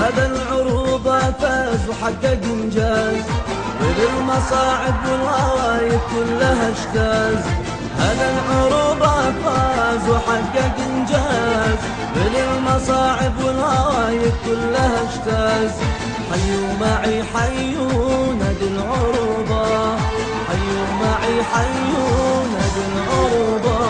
هذا العروبة فاز وحقق إنجاز، وللمصاعب والغوايب كلها اجتاز. هذا العروبة فاز وحقق إنجاز، وللمصاعب والغوايب كلها اجتاز. حيوا معي حيوا نادي العروبة، حيوا معي حيوا نادي العروبة.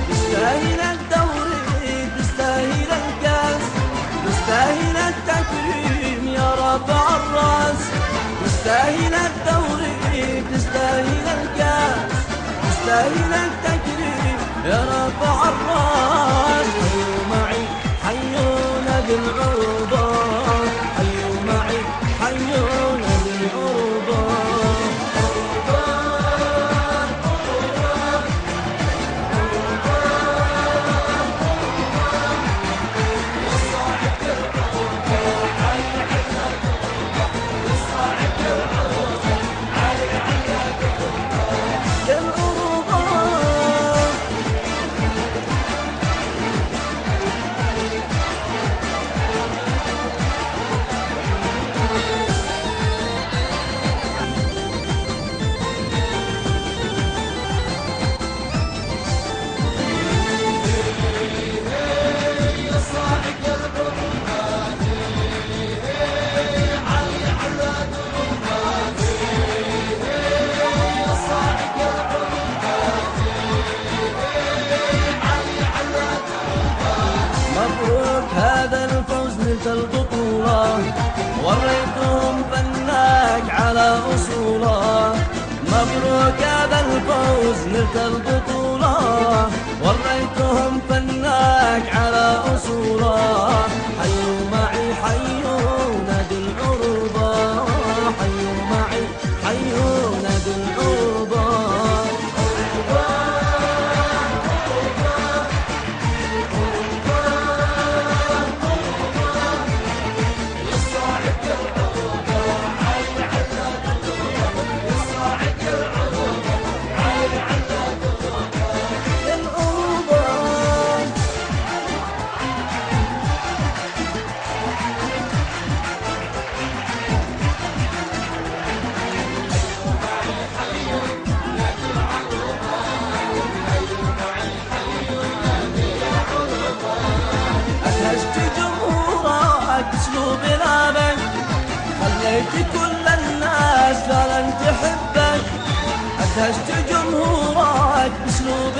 تستاهل الدوري تستاهل الكاس، تستاهل التكريم يا رافع الراس. تستاهل الدوري تستاهل الكاس، تستاهل التكريم يا رافع الراس. حيوا معي حيوا نادي العروبة، حيوا معي حيوا نادي العروبة. مبروك هذا الفوز نلت البطولة، وريتهم فناك على أصوله. مبروك هذا الفوز نلت البطولة، وريتهم فناك على أصوله. حيوا معي حيوا نادي العروبة، حيوا معي حيوا نادي العروبة. باسلوب لعبك خليت كل الناس فعلا تحبك. ادهشت جمهورك باسلوب